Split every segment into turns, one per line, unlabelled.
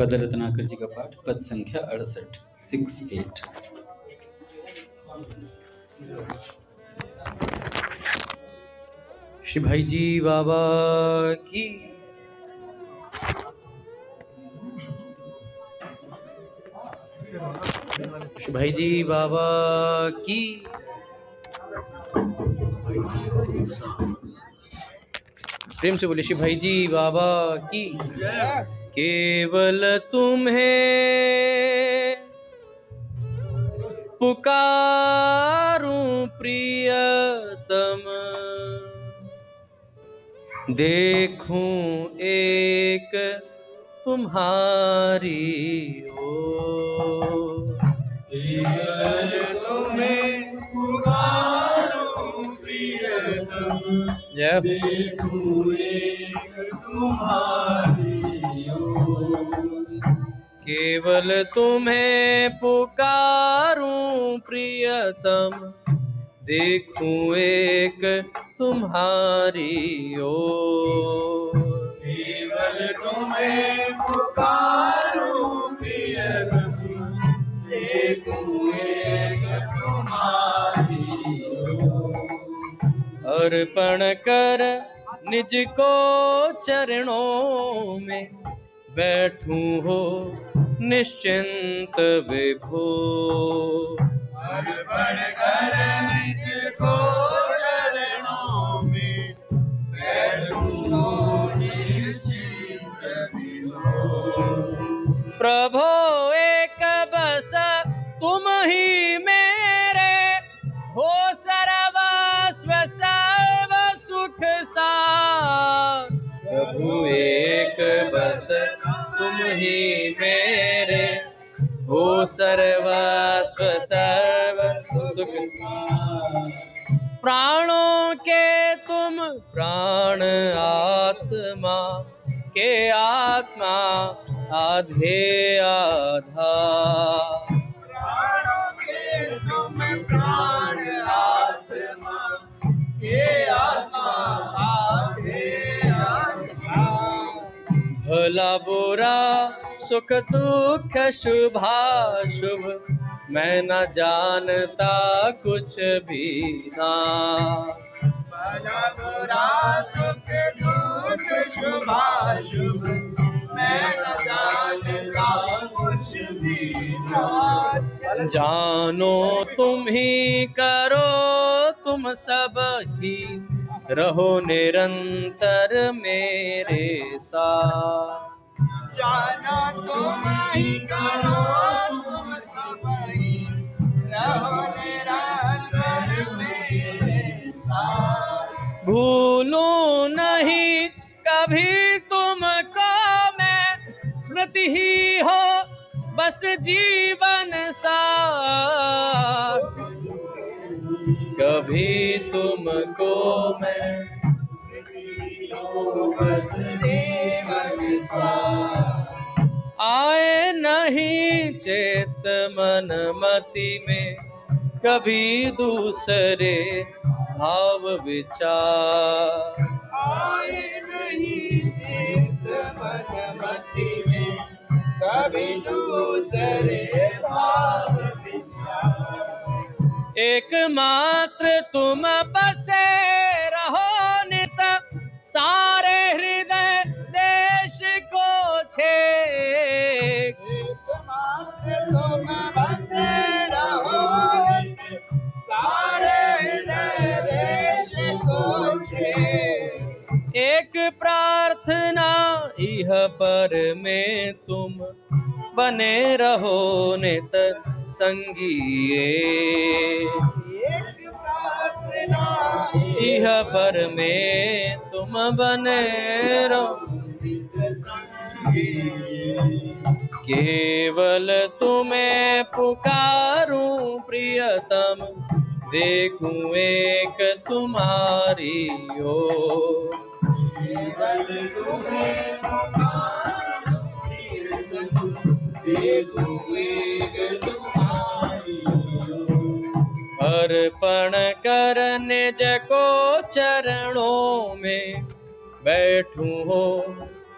पद रत्नाकर जी का पाठ, पद संख्या 68, 68। श्री भाई जी बाबा की, श्री भाई जी बाबा की, प्रेम से बोले श्री भाई जी बाबा की। केवल तुम्हें पुकारूं प्रियतम, देखूं एक तुम्हारी ओर। केवल तुम्हें पुकारूं प्रियतम, देखूं एक तुम्हारी ओर। केवल तुम्हें पुकारूं प्रियतम, देखूं एक तुम्हारी ओर। केवल तुम्हें पुकारूं प्रियतम, देखूं एक तुम्हारी ओर। अर्पण कर निज को चरणों में, बैठूं हो निश्चिंत विभो। अर्पण कर निज को चरणों में, बैठूं हो निश्चिंत विभो। प्रभो एक बस तुम ही मेरे, हो सर्वस्व सर्व सुख सार। प्रभु एक बस तुम ही मेरे, हो सर्वस्व सर्व सुख सार। प्राणों के तुम प्राण आत्मा के आत्मा आधे आधा। प्राणों के तुम प्राण आत्मा के आत्मा आधे आधा। भला बुरा सुख दुख शुभाशुभ, मैं न जानता कुछ भी ना। भला बुरा सुख दुख शुभाशुभ, मैं न जानता कुछ भी ना। जानो तुम ही करो तुम सब ही, रहो निरंतर मेरे साथ। जानो तुम ही करो तुम सब ही, रहो निरंतर मेरे साथ। भूलूं नहीं कभी तुमको मैं, स्मृति ही हो बस जीवन साथ। कभी तुमको मैं स्मृति हो बस जीवन साथ। आए नहीं चेत मन मति में, कभी दूसरे भाव विचार। आए नहीं चेत मन मति में, कभी दूसरे भाव विचार। एकमात्र तुम बसे रहो नित, सारे हृदय देश को छेक। एकमात्र तुम बसे रहो नित, सारे हृदय देश को छेक। एक प्रार्थना इह पर में तुम, बने रहो नित संगिए। एक प्रार्थना इह पर में तुम बने रहो नित संगिए। केवल तुम्हें पुकारूं प्रियतम, देखूं एक तुम्हारी ओर। केवल तुम्हें पुकारूं प्रियतम, देखूं एक तुम्हारी ओर। अर्पण कर निज को चरणों में, बैठूं हो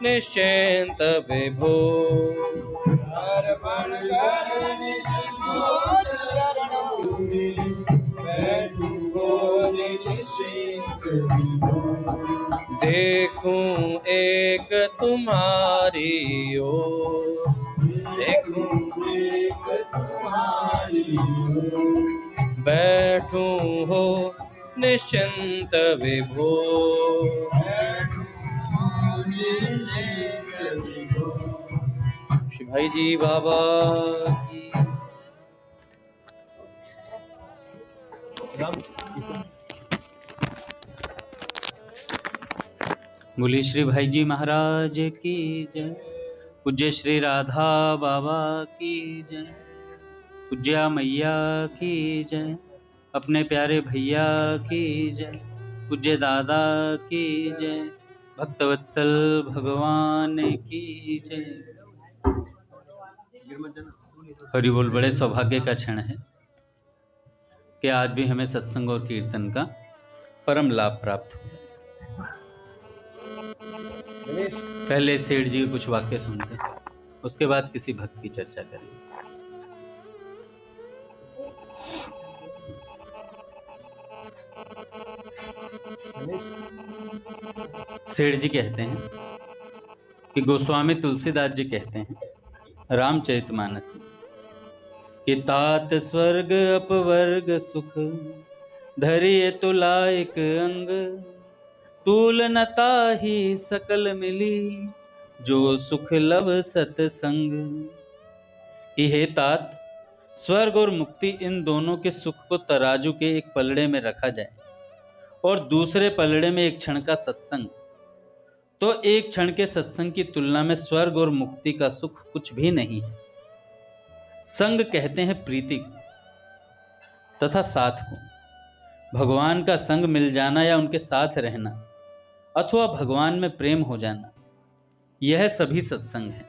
निश्चिंत विभो।
अर्पण कर निज सोच शरण बैठू हो निश्चिंत विभो।
देखूं एक तुम्हारी ओर, देखूं
एक तुम्हारी ओर
बैठूं हो निश्चिंत विभो। श्री भाई जी बाबा की।
बोलिए श्री भाई जी महाराज की जय। पूज्य श्री राधा बाबा की जय। पूज्या मैया की जय। अपने प्यारे भैया की जय। पूज्य दादा की जय। भक्तवत्सल भगवान की जय। हरि बोल। बड़े सौभाग्य का क्षण है कि आज भी हमें सत्संग और कीर्तन का परम लाभ प्राप्त हुआ। पहले सेठ जी कुछ वाक्य सुनते हैं, उसके बाद किसी भक्त की चर्चा करेंगे। सेठ जी कहते हैं कि गोस्वामी तुलसीदास जी कहते हैं रामचरितमानस में कि तात स्वर्ग अपवर्ग सुख धरिए तुलाइक अंग तूल नता ही सकल मिली जो सुख लव सतसंग। हे तात, स्वर्ग और मुक्ति इन दोनों के सुख को तराजू के एक पलड़े में रखा जाए और दूसरे पलड़े में एक क्षण का सत्संग, तो एक क्षण के सत्संग की तुलना में स्वर्ग और मुक्ति का सुख कुछ भी नहीं है। संग कहते हैं प्रीति को तथा साथ को। भगवान का संग मिल जाना या उनके साथ रहना अथवा भगवान में प्रेम हो जाना, यह सभी सत्संग है।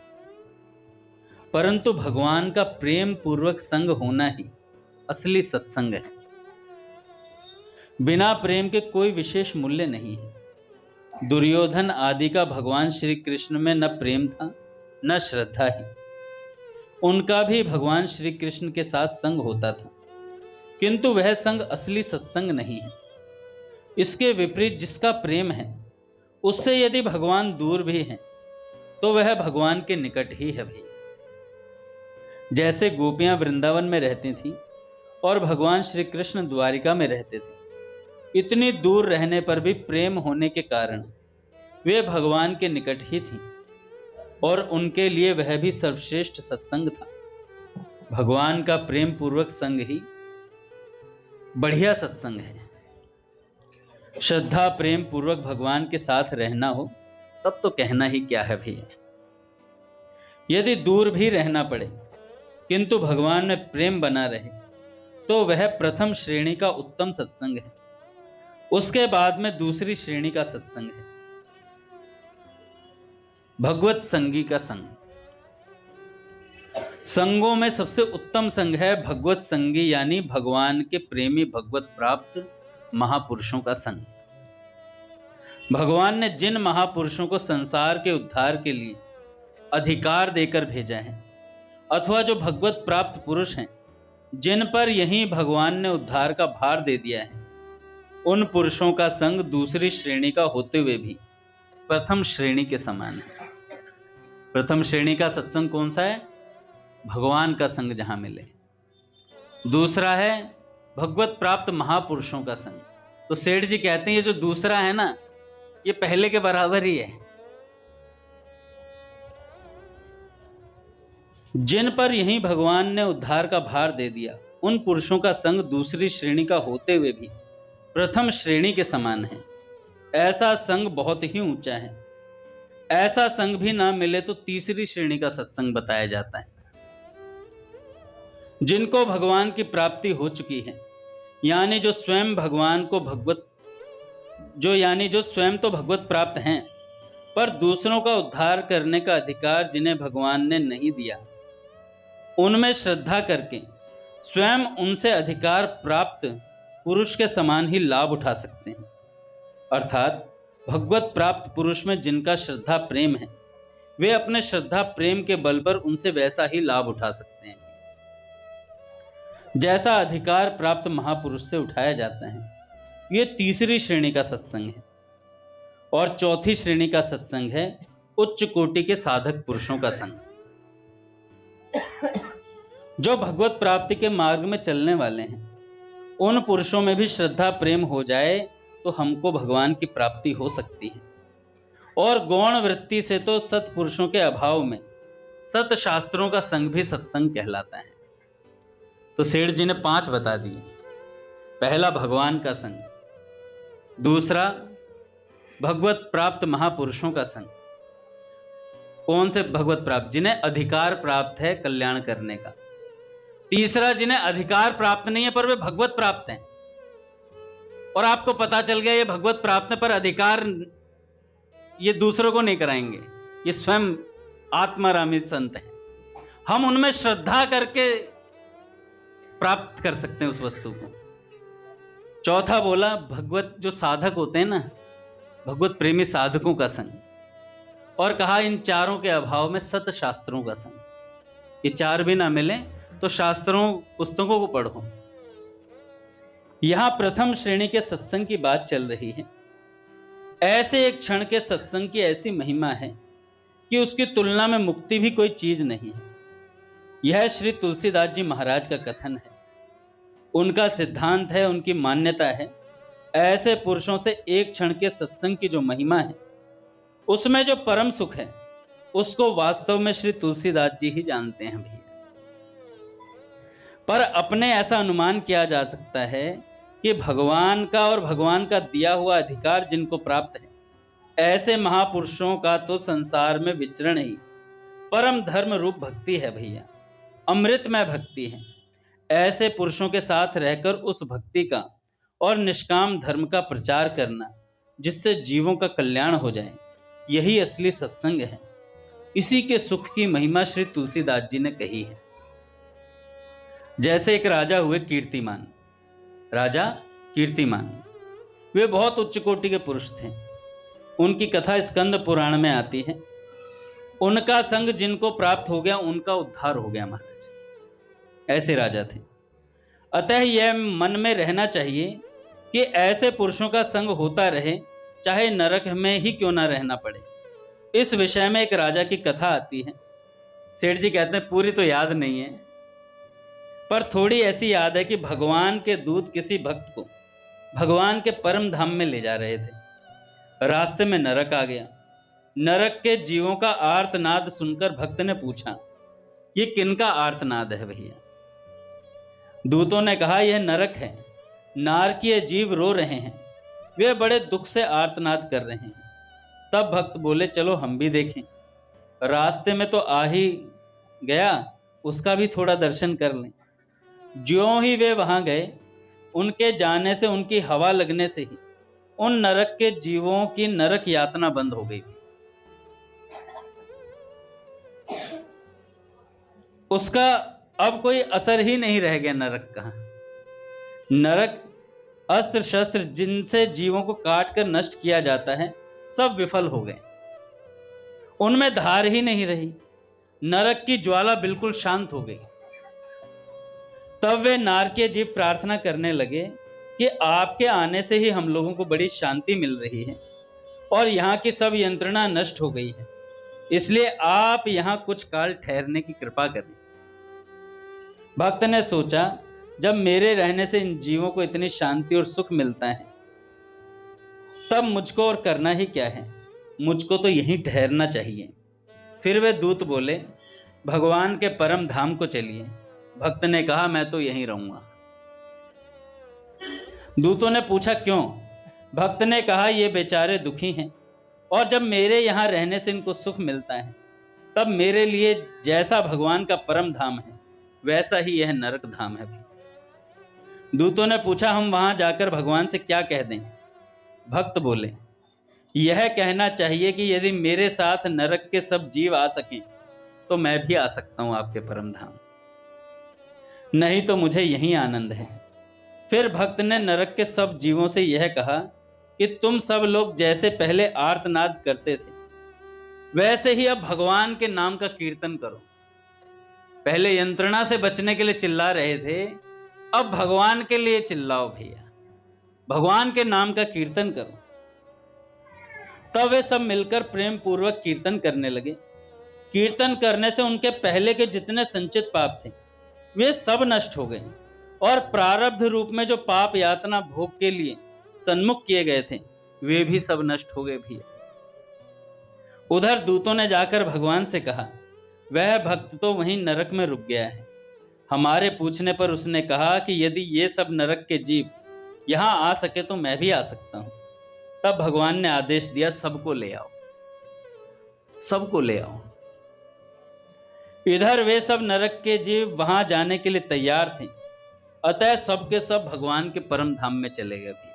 परंतु भगवान का प्रेम पूर्वक संग होना ही असली सत्संग है। बिना प्रेम के कोई विशेष मूल्य नहीं है। दुर्योधन आदि का भगवान श्री कृष्ण में न प्रेम था न श्रद्धा ही। उनका भी भगवान श्री कृष्ण के साथ संग होता था, किंतु वह संग असली सत्संग नहीं है। इसके विपरीत जिसका प्रेम है, उससे यदि भगवान दूर भी हैं तो वह भगवान के निकट ही है भाई। जैसे गोपियां वृंदावन में रहती थीं और भगवान श्री कृष्ण द्वारिका में रहते थे, इतनी दूर रहने पर भी प्रेम होने के कारण वे भगवान के निकट ही थीं और उनके लिए वह भी सर्वश्रेष्ठ सत्संग था। भगवान का प्रेम पूर्वक संग ही बढ़िया सत्संग है। श्रद्धा प्रेम पूर्वक भगवान के साथ रहना हो तब तो कहना ही क्या है भैया। यदि दूर भी रहना पड़े किंतु भगवान में प्रेम बना रहे तो वह प्रथम श्रेणी का उत्तम सत्संग है। उसके बाद में दूसरी श्रेणी का सत्संग है भगवत संगी का संग। संगों में सबसे उत्तम संग है भगवत संगी, यानी भगवान के प्रेमी भगवत प्राप्त महापुरुषों का संग। भगवान ने जिन महापुरुषों को संसार के उद्धार के लिए अधिकार देकर भेजा है अथवा जो भगवत प्राप्त पुरुष हैं, जिन पर यही भगवान ने उद्धार का भार दे दिया है, उन पुरुषों का संग दूसरी श्रेणी का होते हुए भी प्रथम श्रेणी के समान है। प्रथम श्रेणी का सत्संग कौन सा है? भगवान का संग जहां मिले। दूसरा है भगवत प्राप्त महापुरुषों का संग। तो सेठ जी कहते हैं ये जो दूसरा है ना, ये पहले के बराबर ही है। जिन पर यही भगवान ने उद्धार का भार दे दिया, उन पुरुषों का संग दूसरी श्रेणी का होते हुए भी प्रथम श्रेणी के समान है। ऐसा संग बहुत ही ऊंचा है। ऐसा संग भी ना मिले तो तीसरी श्रेणी का सत्संग बताया जाता है। जिनको भगवान की प्राप्ति हो चुकी है, यानी जो स्वयं भगवान को भगवत जो स्वयं तो भगवत प्राप्त हैं, पर दूसरों का उद्धार करने का अधिकार जिन्हें भगवान ने नहीं दिया, उनमें श्रद्धा करके स्वयं उनसे अधिकार प्राप्त पुरुष के समान ही लाभ उठा सकते हैं। अर्थात भगवत प्राप्त पुरुष में जिनका श्रद्धा प्रेम है, वे अपने श्रद्धा प्रेम के बल पर उनसे वैसा ही लाभ उठा सकते हैं जैसा अधिकार प्राप्त महापुरुष से उठाया जाता है। ये तीसरी श्रेणी का सत्संग है। और चौथी श्रेणी का सत्संग है उच्च कोटि के साधक पुरुषों का संग, जो भगवत प्राप्ति के मार्ग में चलने वाले हैं। उन पुरुषों में भी श्रद्धा प्रेम हो जाए तो हमको भगवान की प्राप्ति हो सकती है। और गौण वृत्ति से तो सत्पुरुषों के अभाव में सत शास्त्रों का संग भी सत्संग कहलाता है। तो सेठ जी ने 5 बता दिए। पहला भगवान का संग, दूसरा भगवत प्राप्त महापुरुषों का संग। कौन से भगवत प्राप्त? जिन्हें अधिकार प्राप्त है कल्याण करने का। तीसरा, जिन्हें अधिकार प्राप्त नहीं है पर वे भगवत प्राप्त हैं, और आपको पता चल गया ये भगवत प्राप्त है पर अधिकार ये दूसरों को नहीं कराएंगे, ये स्वयं आत्मारामी संत हैं। हम उनमें श्रद्धा करके प्राप्त कर सकते हैं उस वस्तु को। चौथा बोला भगवत जो साधक होते हैं ना, भगवत प्रेमी साधकों का संग। और कहा इन चारों के अभाव में सत शास्त्रों का संग। ये 4 भी ना मिले तो शास्त्रों पुस्तकों को पढ़ो। यहां प्रथम श्रेणी के सत्संग की बात चल रही है। ऐसे एक क्षण के सत्संग की ऐसी महिमा है कि उसकी तुलना में मुक्ति भी कोई चीज नहीं है। यह श्री तुलसीदास जी महाराज का कथन है, उनका सिद्धांत है, उनकी मान्यता है। ऐसे पुरुषों से एक क्षण के सत्संग की जो महिमा है, उसमें जो परम सुख है, उसको वास्तव में श्री तुलसीदास जी ही जानते हैं भैया। पर अपने ऐसा अनुमान किया जा सकता है कि भगवान का और भगवान का दिया हुआ अधिकार जिनको प्राप्त है, ऐसे महापुरुषों का तो संसार में विचरण ही परम धर्म रूप भक्ति है भैया, अमृतमय भक्ति है। ऐसे पुरुषों के साथ रहकर उस भक्ति का और निष्काम धर्म का प्रचार करना, जिससे जीवों का कल्याण हो जाए, यही असली सत्संग है। इसी के सुख की महिमा श्री तुलसीदास जी ने कही है। जैसे एक राजा हुए कीर्तिमान, राजा कीर्तिमान, वे बहुत उच्च कोटि के पुरुष थे। उनकी कथा स्कंद पुराण में आती है। उनका संग जिनको प्राप्त हो गया, उनका उद्धार हो गया महाराज। ऐसे राजा थे। अतः यह मन में रहना चाहिए कि ऐसे पुरुषों का संग होता रहे, चाहे नरक में ही क्यों ना रहना पड़े। इस विषय में एक राजा की कथा आती है। सेठ जी कहते हैं पूरी तो याद नहीं है, पर थोड़ी ऐसी याद है कि भगवान के दूत किसी भक्त को भगवान के परम धाम में ले जा रहे थे। रास्ते में नरक आ गया। नरक के जीवों का आर्तनाद सुनकर भक्त ने पूछा, ये किनका आर्तनाद है भैया? दूतों ने कहा, यह नरक है, नारकीय जीव रो रहे हैं, वे बड़े दुख से आर्तनाद कर रहे हैं। तब भक्त बोले, चलो हम भी देखें। रास्ते में तो आ ही गया, उसका भी थोड़ा दर्शन कर लें। ज्यों ही वे वहां गए, उनके जाने से, उनकी हवा लगने से ही उन नरक के जीवों की नरक यातना बंद हो गई। उसका अब कोई असर ही नहीं रह गया नरक का। नरक अस्त्र शस्त्र जिनसे जीवों को काट कर नष्ट किया जाता है, सब विफल हो गए। उनमें धार ही नहीं रही। नरक की ज्वाला बिल्कुल शांत हो गई। तब वे नारकीय जीव प्रार्थना करने लगे कि आपके आने से ही हम लोगों को बड़ी शांति मिल रही है और यहाँ की सब यंत्रणा नष्ट हो गई है, इसलिए आप यहाँ कुछ काल ठहरने की कृपा करें। भक्त ने सोचा, जब मेरे रहने से इन जीवों को इतनी शांति और सुख मिलता है, तब मुझको और करना ही क्या है, मुझको तो यहीं ठहरना चाहिए। फिर वे दूत बोले, भगवान के परम धाम को चलिए। भक्त ने कहा, मैं तो यहीं रहूंगा। दूतों ने पूछा, क्यों? भक्त ने कहा, ये बेचारे दुखी हैं और जब मेरे यहाँ रहने से इनको सुख मिलता है, तब मेरे लिए जैसा भगवान का परम धाम है, वैसा ही यह नरक धाम है। दूतों ने पूछा, हम वहां जाकर भगवान से क्या कह दें? भक्त बोले, यह कहना चाहिए कि यदि मेरे साथ नरक के सब जीव आ सकें तो मैं भी आ सकता हूं आपके परम धाम, नहीं तो मुझे यही आनंद है। फिर भक्त ने नरक के सब जीवों से यह कहा कि तुम सब लोग जैसे पहले आर्तनाद करते थे, वैसे ही अब भगवान के नाम का कीर्तन करो। पहले यंत्रणा से बचने के लिए चिल्ला रहे थे, अब भगवान के लिए चिल्लाओ भैया, भगवान के नाम का कीर्तन करो। तब वे सब मिलकर प्रेम पूर्वक कीर्तन करने लगे। कीर्तन करने से उनके पहले के जितने संचित पाप थे वे सब नष्ट हो गए, और प्रारब्ध रूप में जो पाप यातना भोग के लिए सन्मुख किए गए थे वे भी सब नष्ट हो गए भैया। उधर दूतों ने जाकर भगवान से कहा, वह भक्त तो वहीं नरक में रुक गया है। हमारे पूछने पर उसने कहा कि यदि ये सब नरक के जीव यहां आ सके तो मैं भी आ सकता हूं। तब भगवान ने आदेश दिया, सबको ले आओ, सबको ले आओ। इधर वे सब नरक के जीव वहां जाने के लिए तैयार थे, अतः सबके सब भगवान के परम धाम में चले गए भी।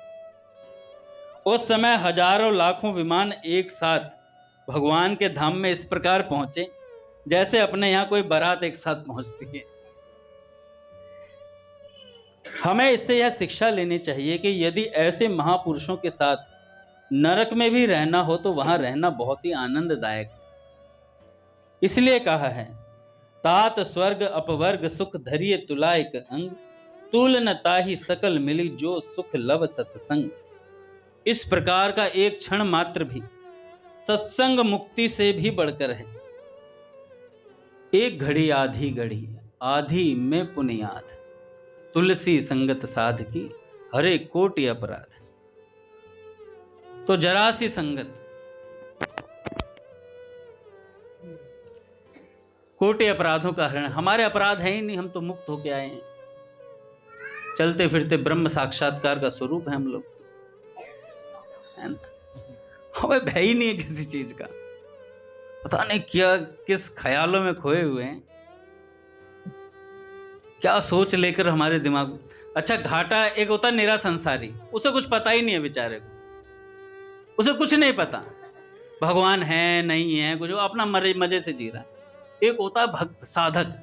उस समय हजारों लाखों विमान एक साथ भगवान के धाम में इस प्रकार पहुंचे जैसे अपने यहां कोई बारात एक साथ पहुंचती है। हमें इससे यह शिक्षा लेनी चाहिए कि यदि ऐसे महापुरुषों के साथ नरक में भी रहना हो तो वहां रहना बहुत ही आनंददायक है। इसलिए कहा है, तात स्वर्ग अपवर्ग सुख धरिए तुलायक अंग, तुल न ताहि सकल मिली जो सुख लव सत्संग। इस प्रकार का एक क्षण मात्र भी सत्संग मुक्ति से भी बढ़कर है। एक घड़ी आधी घड़ी आधी में पुनियाद, तुलसी संगत साध की हरे कोटि अपराध। तो जरा सी संगत कोटि अपराधों का हरण। हमारे अपराध है ही नहीं, हम तो मुक्त होके आए हैं, चलते फिरते ब्रह्म साक्षात्कार का स्वरूप है हम लोग, है ना। हमें भय ही नहीं है किसी चीज का, पता नहीं क्या किस ख्यालों में खोए हुए हैं, क्या सोच लेकर हमारे दिमाग। अच्छा, घाटा एक होता निरा संसारी, उसे कुछ पता ही नहीं है बेचारे को, उसे कुछ नहीं पता भगवान है नहीं है, कुछ अपना मजे से जी रहा है। एक होता है भक्त साधक,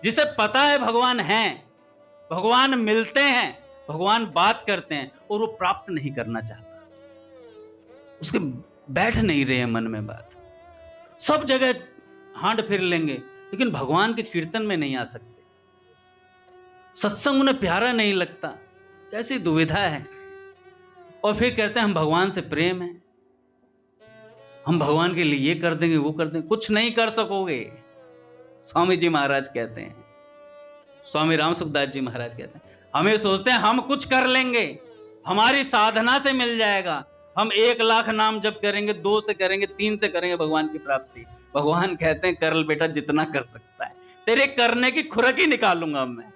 जिसे पता है भगवान है, भगवान मिलते हैं, भगवान बात करते हैं, और वो प्राप्त नहीं करना चाहता, उसके बैठ नहीं रहे मन में बात। सब जगह हांड फिर लेंगे लेकिन भगवान के कीर्तन में नहीं आ सकते, सत्संग उन्हें प्यारा नहीं लगता, कैसी दुविधा है। और फिर कहते हैं हम भगवान से प्रेम है, हम भगवान के लिए ये कर देंगे वो कर देंगे। कुछ नहीं कर सकोगे। स्वामी जी महाराज कहते हैं, स्वामी राम सुखदास जी महाराज कहते हैं, हमें सोचते हैं हम कुछ कर लेंगे, हमारी साधना से मिल जाएगा, हम 1 लाख नाम जप करेंगे, 2 से करेंगे, 3 से करेंगे भगवान की प्राप्ति। भगवान कहते हैं कर बेटा जितना कर सकता है, तेरे करने की खुराक ही निकालूंगा मैं।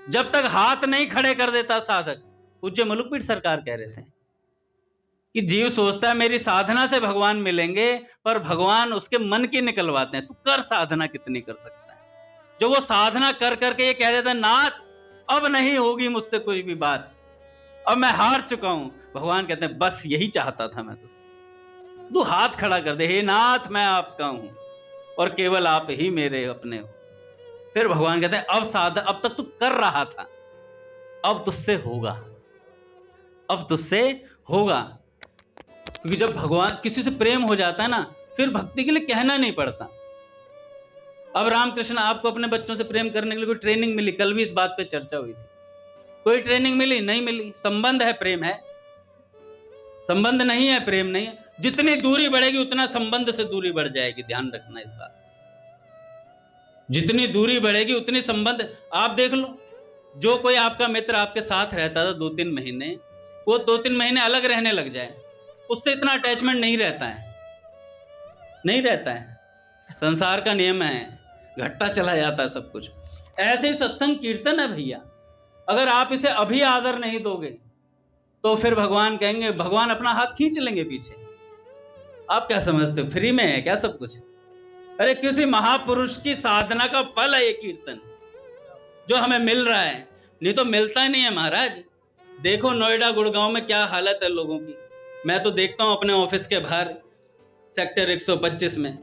जब तक हाथ नहीं खड़े कर देता साधक, पूज्य मलुकपीठ सरकार कह रहे थे कि जीव सोचता है मेरी साधना से भगवान मिलेंगे, पर भगवान उसके मन की निकलवाते हैं, तू कर साधना कितनी कर सकता है। जो वो साधना कर करके ये कह देता है, नाथ अब नहीं होगी मुझसे कोई भी बात, अब मैं हार चुका हूं, भगवान कहते हैं बस यही चाहता था मैं तुझसे, तू हाथ खड़ा कर दे, हे नाथ मैं आपका हूं और केवल आप ही मेरे अपने हो। फिर भगवान कहते हैं अब तक तू कर रहा था, अब तुझसे होगा, अब तुझसे होगा। क्योंकि जब भगवान किसी से प्रेम हो जाता है ना, फिर भक्ति के लिए कहना नहीं पड़ता। अब रामकृष्ण आपको अपने बच्चों से प्रेम करने के लिए कोई ट्रेनिंग मिली? कल भी इस बात पे चर्चा हुई थी, कोई ट्रेनिंग मिली? नहीं मिली। संबंध है, प्रेम है, संबंध नहीं है प्रेम नहीं है। जितनी दूरी बढ़ेगी उतना संबंध से दूरी बढ़ जाएगी, ध्यान रखना इस बात। जितनी दूरी बढ़ेगी उतनी संबंध। आप देख लो, जो कोई आपका मित्र आपके साथ रहता था 2-3 महीने, वो 2-3 महीने अलग रहने लग जाए, उससे इतना अटैचमेंट नहीं रहता है, नहीं रहता है। संसार का नियम है, घटता चला जाता है सब कुछ। ऐसे ही सत्संग कीर्तन है भैया, अगर आप इसे अभी आदर नहीं दोगे तो फिर भगवान कहेंगे, भगवान अपना हाथ खींच लेंगे पीछे। आप क्या समझते हो फ्री में है क्या सब कुछ? अरे किसी महापुरुष की साधना का फल है ये कीर्तन जो हमें मिल रहा है, नहीं तो मिलता नहीं है महाराज। देखो नोएडा गुड़गांव में क्या हालत है लोगों की। मैं तो देखता हूं अपने ऑफिस के बाहर सेक्टर 125 में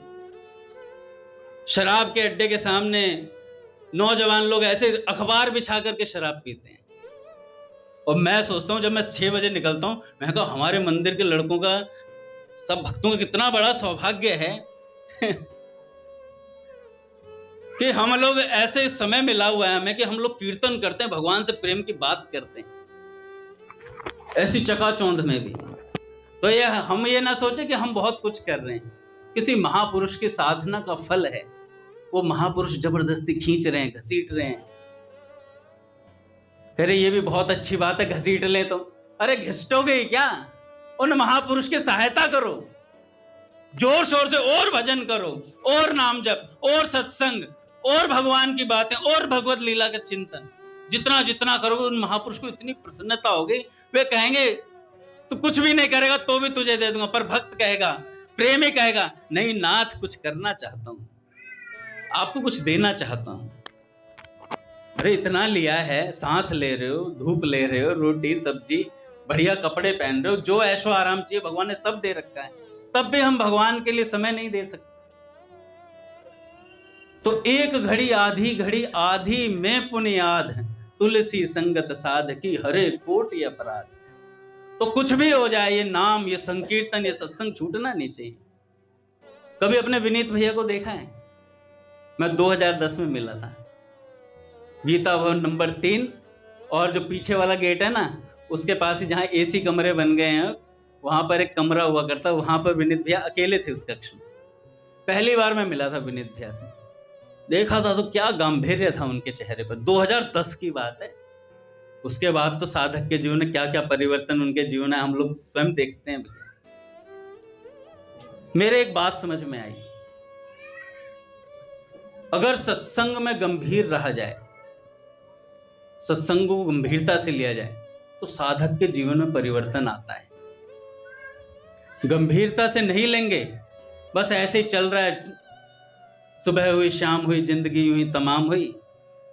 शराब के अड्डे के सामने नौजवान लोग ऐसे अखबार बिछा करके शराब पीते हैं। और मैं सोचता हूं, जब मैं 6 बजे निकलता हूं, मैं कहा हमारे मंदिर के लड़कों का सब भक्तों का कितना बड़ा सौभाग्य है कि हम लोग ऐसे समय मिला हुआ है हमें कि हम लोग कीर्तन करते हैं, भगवान से प्रेम की बात करते हैं, ऐसी चकाचौंध में भी। तो ये हम ये ना सोचे कि हम बहुत कुछ कर रहे हैं, किसी महापुरुष की साधना का फल है। वो महापुरुष जबरदस्ती खींच रहे हैं, घसीट रहे हैं। अरे ये भी बहुत अच्छी बात है, घसीट ले तो। अरे घिसटोगे ही क्या? उन महापुरुष की सहायता करो, जोर शोर से और भजन करो, और नाम जप, और सत्संग, और भगवान की बातें, और भगवत लीला का चिंतन। जितना जितना करोगे उन महापुरुष को इतनी प्रसन्नता होगी, वे कहेंगे तू कुछ भी नहीं करेगा तो भी तुझे दे दूंगा। पर भक्त कहेगा, प्रेमी कहेगा, नहीं नाथ कुछ करना चाहता हूं, आपको कुछ देना चाहता हूं। अरे इतना लिया है, सांस ले रहे हो, धूप ले रहे हो, रोटी सब्जी, बढ़िया कपड़े पहन रहे हो, जो ऐशो आराम चाहिए भगवान ने सब दे रखा है, तब भी हम भगवान के लिए समय नहीं दे सकते। तो एक घड़ी आधी में पुनियाद, तुलसी संगत साध की हरे कोटि अपराध। तो कुछ भी हो जाए, ये नाम, ये संकीर्तन, ये सत्संग छूटना नहीं चाहिए। कभी अपने विनीत भैया को देखा है? मैं 2010 में मिला था, गीता भवन नंबर 3, और जो पीछे वाला गेट है ना, उसके पास ही जहाँ एसी कमरे बन गए हैं, वहां पर एक कमरा हुआ करता, वहां पर विनीत भैया अकेले थे उस कक्ष में। पहली बार मैं मिला था विनीत भैया से, देखा था तो क्या गांभीर्य था उनके चेहरे पर। 2010 की बात है। उसके बाद तो साधक के जीवन में क्या क्या परिवर्तन उनके जीवन में हम लोग स्वयं देखते हैं। मेरे एक बात समझ में आई, अगर सत्संग में गंभीर रहा जाए, सत्संग को गंभीरता से लिया जाए, तो साधक के जीवन में परिवर्तन आता है। गंभीरता से नहीं लेंगे, बस ऐसे ही चल रहा है, सुबह हुई शाम हुई जिंदगी हुई तमाम हुई,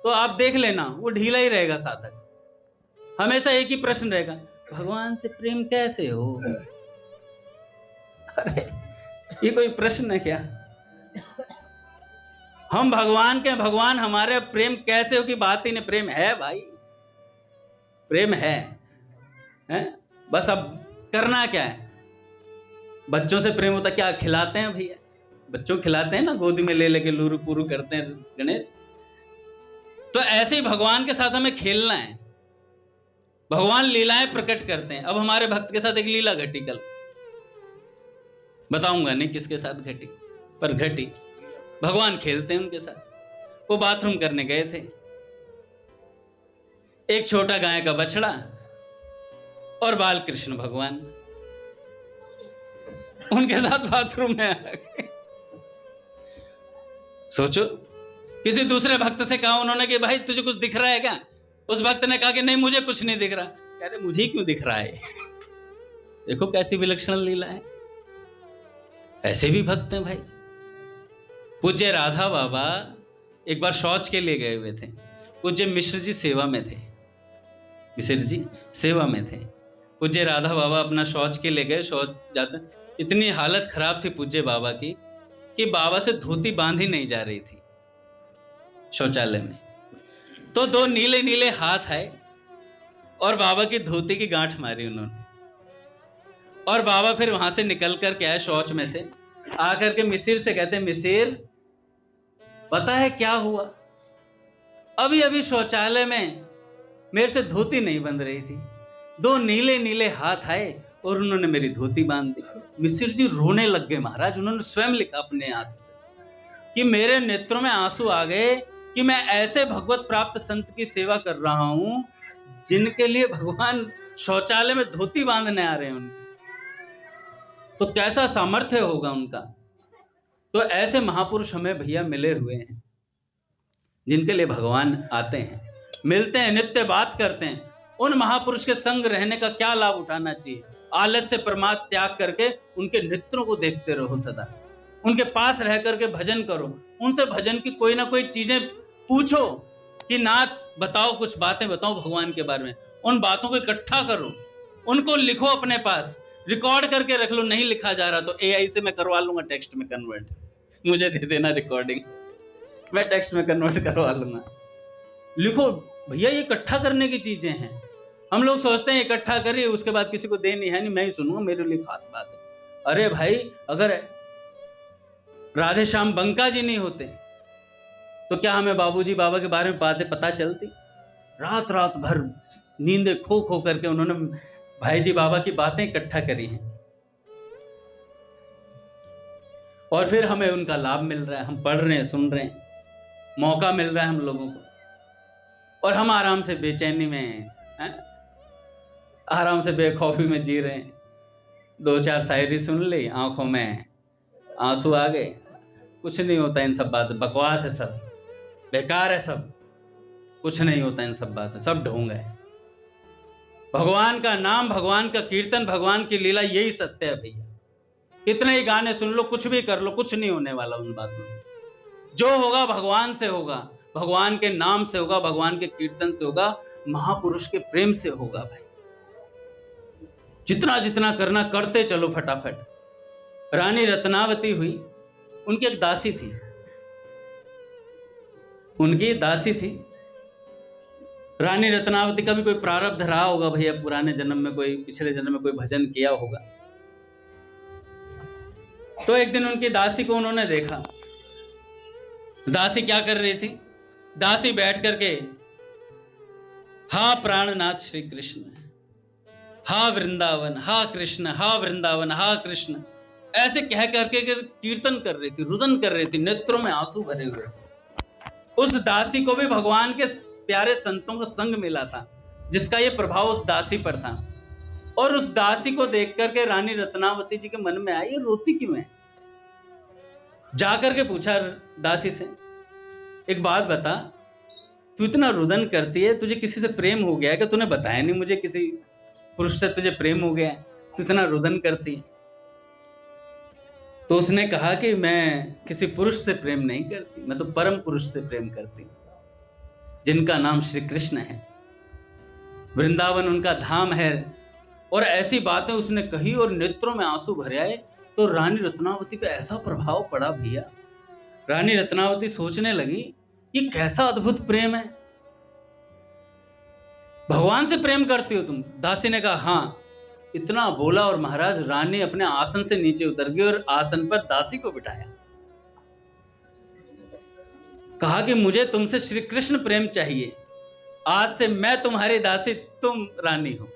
तो आप देख लेना वो ढीला ही रहेगा साधक। हमेशा एक ही प्रश्न रहेगा, भगवान से प्रेम कैसे हो? अरे ये कोई प्रश्न है क्या? हम भगवान के, भगवान हमारे, प्रेम कैसे हो की बात ही नहीं। प्रेम है भाई, प्रेम है? बस अब करना क्या है? बच्चों से प्रेम होता क्या? खिलाते हैं भैया, बच्चों खिलाते हैं ना, गोदी में ले लेके लूरू पुरू करते हैं गणेश। तो ऐसे ही भगवान के साथ हमें खेलना है। भगवान लीलाएं प्रकट करते हैं। अब हमारे भक्त के साथ एक लीला घटी, कल बताऊंगा नहीं किसके साथ घटी, पर घटी। भगवान खेलते हैं उनके साथ। वो बाथरूम करने गए थे, एक छोटा गाय का बछड़ा और बाल कृष्ण भगवान उनके साथ बाथरूम में आ गए। सोचो, किसी दूसरे भक्त से कहा उन्होंने कि भाई तुझे कुछ दिख रहा है क्या? उस भक्त ने कहा कि नहीं मुझे कुछ नहीं दिख रहा। कह रहे मुझे क्यों दिख रहा है? देखो कैसी विलक्षण लीला है। ऐसे भी भक्त हैं भाई। पूज्य राधा बाबा एक बार शौच के लिए गए हुए थे। पूज्य मिश्र जी सेवा में थे, मिश्र जी सेवा में थे। पूज्य राधा बाबा अपना शौच के लिए गए। शौच जाते, इतनी हालत खराब थी पूज्य बाबा की कि बाबा से धोती बांधी नहीं जा रही थी शौचालय में। तो दो नीले नीले हाथ आए और बाबा की धोती की गांठ मारी उन्होंने। और बाबा फिर वहां से निकल कर के आए शौच में से, आकर के मिसिर से कहते, मिसिर पता है क्या हुआ? अभी अभी शौचालय में मेरे से धोती नहीं बंध रही थी, दो नीले नीले हाथ आए और उन्होंने मेरी धोती बांध दी। मिसिर जी रोने लग गए महाराज। उन्होंने स्वयं लिखा अपने हाथ से कि मेरे नेत्रों में आंसू आ गए कि मैं ऐसे भगवत प्राप्त संत की सेवा कर रहा हूं जिनके लिए भगवान शौचालय में धोती बांधने आ रहे हैं उनकी। तो कैसा सामर्थ्य होगा उनका। तो ऐसे महापुरुष हमें भैया मिले हुए हैं जिनके लिए भगवान आते हैं, मिलते हैं, नित्य बात करते हैं। उन महापुरुष के संग रहने का क्या लाभ उठाना चाहिए? आलस से प्रमाद त्याग करके उनके नेत्रों को देखते रहो सदा, उनके पास रह करके भजन करो, उनसे भजन की कोई ना कोई चीजें पूछो कि नाथ बताओ, कुछ बातें बताओ भगवान के बारे में। उन बातों को इकट्ठा करो, उनको लिखो अपने पास, रिकॉर्ड करके रख लो। नहीं लिखा जा रहा तो एआई से मैं करवा लूंगा टेक्स्ट में कन्वर्ट, मुझे दे देना रिकॉर्डिंग, मैं टेक्स्ट में कन्वर्ट करवा लूंगा। लिखो भैया, ये इकट्ठा करने की चीजें हैं। हम लोग सोचते हैं इकट्ठा करिए उसके बाद किसी को देनी है नहीं, मैं ही सुनूंगा, मेरे लिए खास बात है। अरे भाई, अगर राधे श्याम बंका जी नहीं होते तो क्या हमें बाबूजी बाबा के बारे में बातें पता चलती? रात रात भर नींदें खो खो करके उन्होंने भाई जी बाबा की बातें इकट्ठा करी हैं, और फिर हमें उनका लाभ मिल रहा है। हम पढ़ रहे हैं, सुन रहे हैं, मौका मिल रहा है हम लोगों को, और हम आराम से बेचैनी में हैं, आराम से बेखौफी में जी रहे हैं। 2-4 शायरी सुन ली, आंखों में आंसू आ गए। कुछ नहीं होता इन सब बातों, बकवास है सब, बेकार है सब, कुछ नहीं होता इन सब बातों, सब ढोंग है। भगवान का नाम, भगवान का कीर्तन, भगवान की लीला, यही सत्य है भैया। कितने ही गाने सुन लो, कुछ भी कर लो, कुछ नहीं होने वाला उन बातों से। जो होगा भगवान से होगा, भगवान के नाम से होगा, भगवान के कीर्तन से होगा, महापुरुष के प्रेम से होगा भाई। जितना जितना करना करते चलो फटाफट। रानी रत्नावती हुई, उनकी एक दासी थी, उनकी दासी थी रानी रत्नावती। का भी कोई प्रारब्ध रहा होगा भैया, पुराने जन्म में कोई, पिछले जन्म में कोई भजन किया होगा। तो एक दिन उनकी दासी को उन्होंने देखा। दासी क्या कर रही थी? दासी बैठ करके हा प्राणनाथ श्री कृष्ण, हा वृंदावन, हा कृष्ण, हा वृंदावन, हा कृष्ण, ऐसे कह करके कीर्तन कर रही थी, रुदन कर रही थी, नेत्रों में आंसू भरे हुए थे। उस दासी को भी भगवान के प्यारे संतों का संग मिला था, जिसका ये प्रभाव उस दासी पर था। और उस दासी को देख करके रानी रत्नावती जी के मन में आई, ये रोती क्यों है? जाकर के पूछा दासी से, एक बात बता, तू इतना रुदन करती है, तुझे किसी से प्रेम हो गया है? कि तूने बताया नहीं मुझे किसी पुरुष से तुझे प्रेम हो गया है, तू इतना रुदन करती है? तो उसने कहा कि मैं किसी पुरुष से प्रेम नहीं करती, मैं तो परम पुरुष से प्रेम करती हूं, जिनका नाम श्री कृष्ण है, वृंदावन उनका धाम है। और ऐसी बातें उसने कही और नेत्रों में आंसू भरे आए। तो रानी रत्नावती पे ऐसा प्रभाव पड़ा भैया, रानी रत्नावती सोचने लगी, ये कैसा अद्भुत प्रेम है, भगवान से प्रेम करती हो तुम? दासी ने कहा हाँ। इतना बोला और महाराज, रानी अपने आसन से नीचे उतर गई और आसन पर दासी को बिठाया। कहा कि मुझे तुमसे श्री कृष्ण प्रेम चाहिए, आज से मैं तुम्हारी दासी, तुम रानी हो।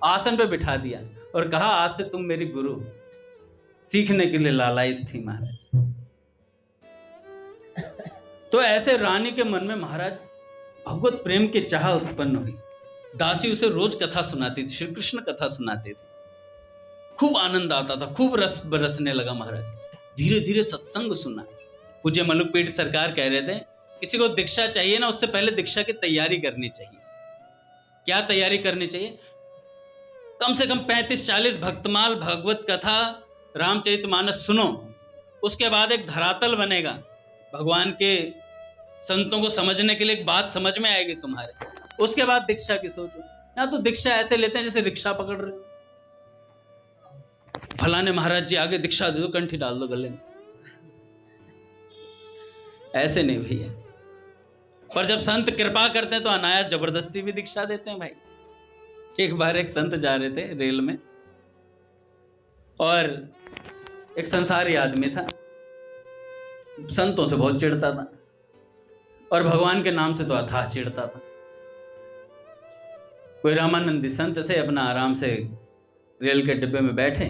आसन पे बिठा दिया और कहा आज से तुम मेरी गुरु। सीखने के लिए लालायित थी महाराज। तो ऐसे रानी के मन में महाराज भगवत प्रेम की चाह उत्पन्न हुई। दासी उसे रोज कथा सुनाती थी, श्री कृष्ण कथा सुनाते थे, खूब आनंद आता था, खूब रस बरसने लगा महाराज। धीरे धीरे सत्संग सुना। पूज्य मलुकपीठ सरकार कह रहे थे, किसी को दीक्षा चाहिए ना, उससे पहले दीक्षा की तैयारी करनी चाहिए। क्या तैयारी करनी चाहिए? कम से कम 35-40 भक्तमाल भगवत कथा रामचरितमानस सुनो, उसके बाद एक धरातल बनेगा भगवान के संतों को समझने के लिए, एक बात समझ में आएगी तुम्हारे। उसके बाद दीक्षा की सोचो। या तो दीक्षा ऐसे लेते हैं जैसे रिक्शा पकड़ रहे हो, फलाने महाराज जी आगे दीक्षा दे दो, कंठी डाल दो गले में, ऐसे नहीं भैया। पर जब संत कृपा करते हैं तो अनायास जबरदस्ती भी दीक्षा देते हैं भाई। एक बार एक संत जा रहे थे रेल में, और एक संसारी आदमी था, संतों से बहुत चिढ़ता था और भगवान के नाम से तो अथाह चिढ़ता था। कोई रामानंदी संत थे, अपना आराम से रेल के डिब्बे में बैठे,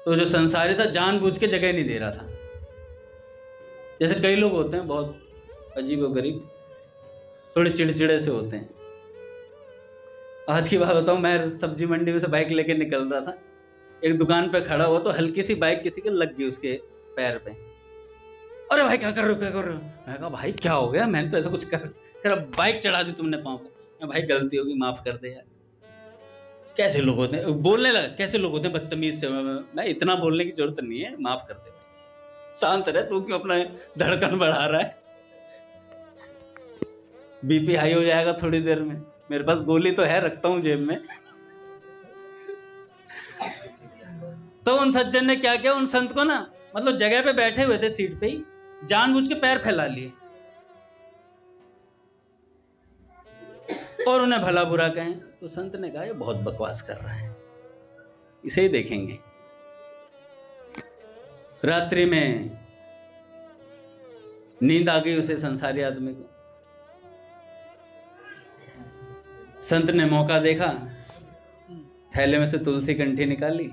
तो जो संसारी था जानबूझ के जगह नहीं दे रहा था। जैसे कई लोग होते हैं बहुत अजीब और गरीब, थोड़े चिड़चिड़े से होते हैं। आज की बात बताऊं, मैं सब्जी मंडी में से बाइक लेके निकल रहा था, एक दुकान पे खड़ा हुआ तो हल्की सी बाइक किसी के लग गई उसके पैर पे। अरे भाई क्या कर रहे हो, क्या कर रहे हो? मैं कहा भाई क्या हो गया? मैंने तो ऐसा कुछ कर बाइक चढ़ा दी तुमने पाँव पे। मैं भाई गलती होगी, माफ कर दे यार। कैसे लोग होते हैं, बोलने लगा, कैसे लोग होते हैं बदतमीज से। मैं इतना बोलने की जरूरत नहीं है, माफ कर दे भाई, शांत रहे, तू क्यों अपना धड़कन बढ़ा रहा है? बीपी हाई हो जाएगा थोड़ी देर में। मेरे पास गोली तो है, रखता हूं जेब में। तो उन सज्जन ने क्या किया, उन संत को ना, मतलब जगह पे बैठे हुए थे सीट पे ही, जानबूझ के पैर फैला लिए और उन्हें भला बुरा कहें। तो संत ने कहा ये बहुत बकवास कर रहा है, इसे ही देखेंगे। रात्रि में नींद आ गई उसे संसारी आदमी को। संत ने मौका देखा, थैले में से तुलसी कंठी निकाली।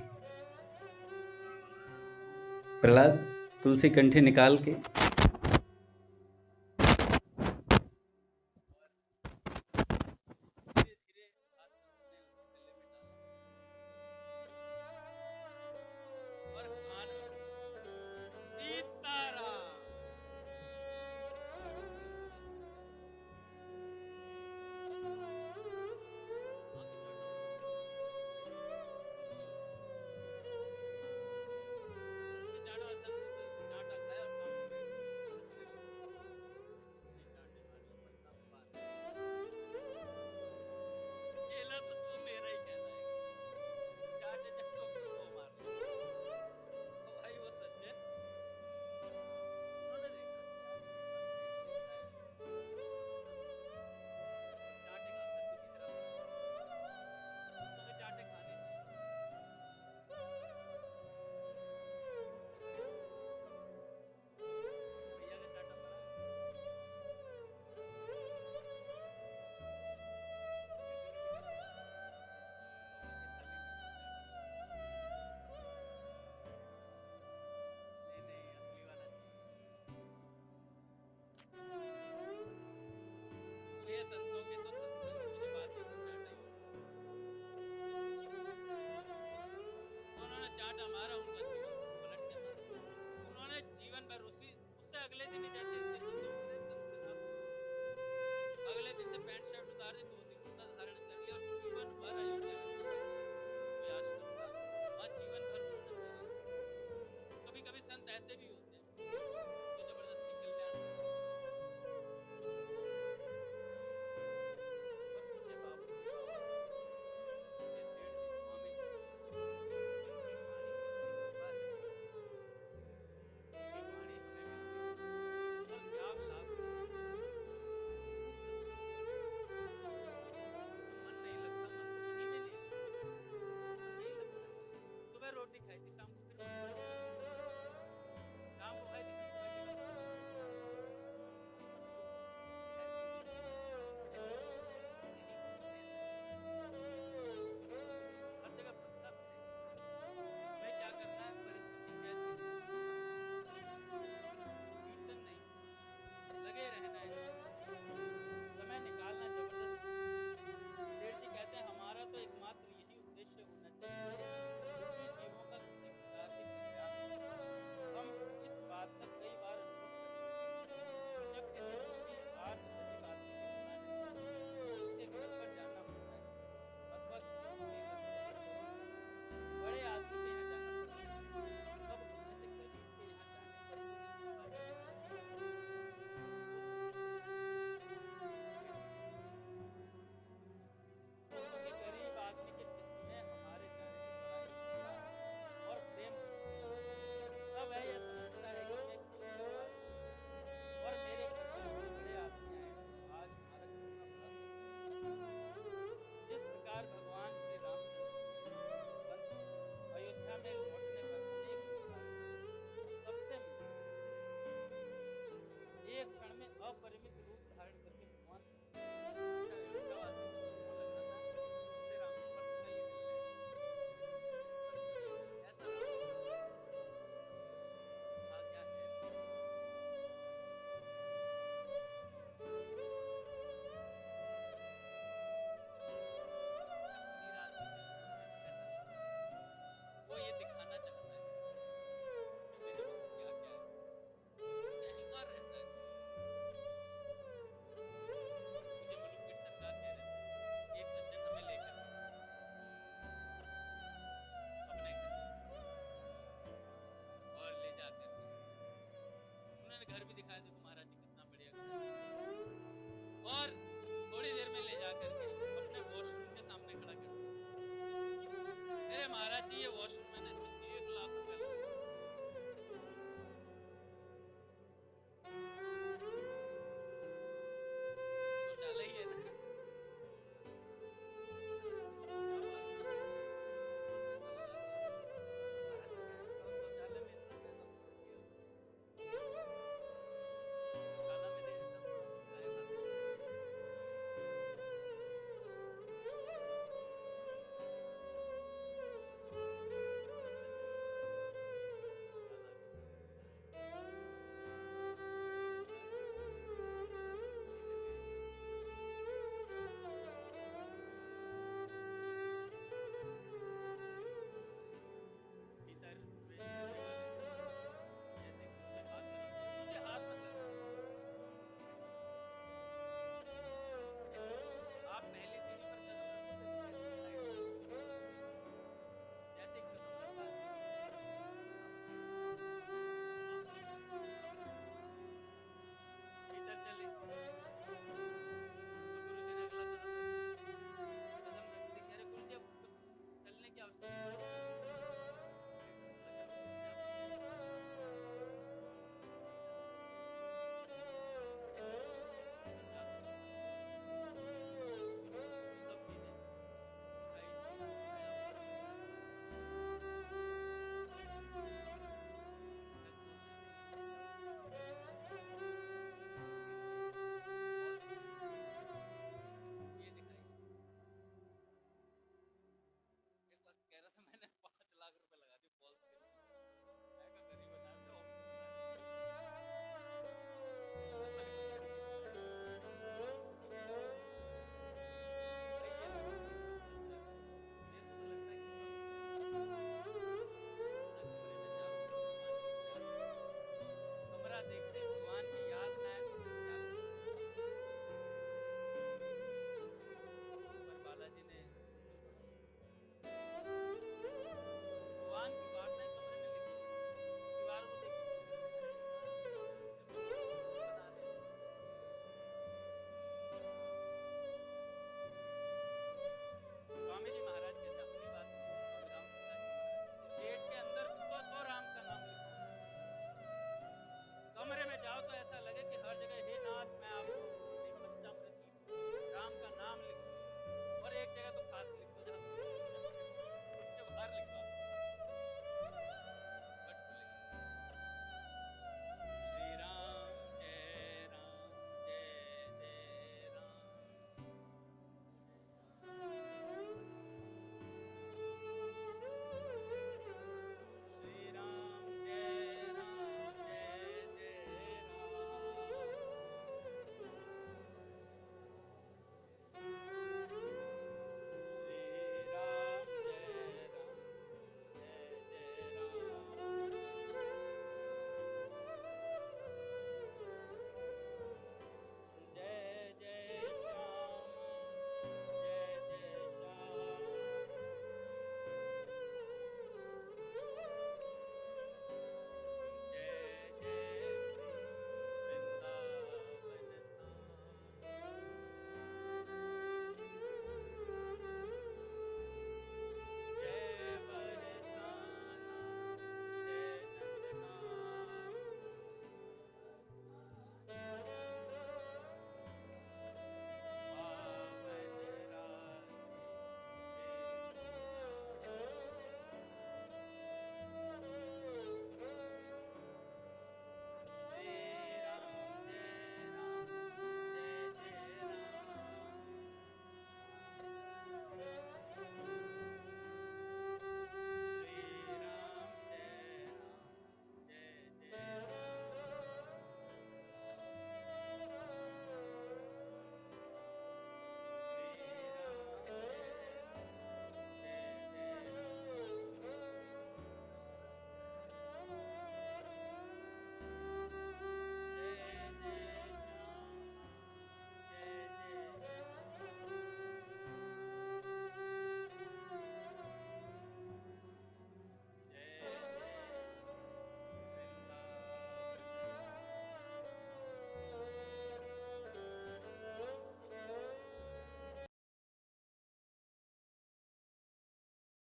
प्रहलाद तुलसी कंठी निकाल के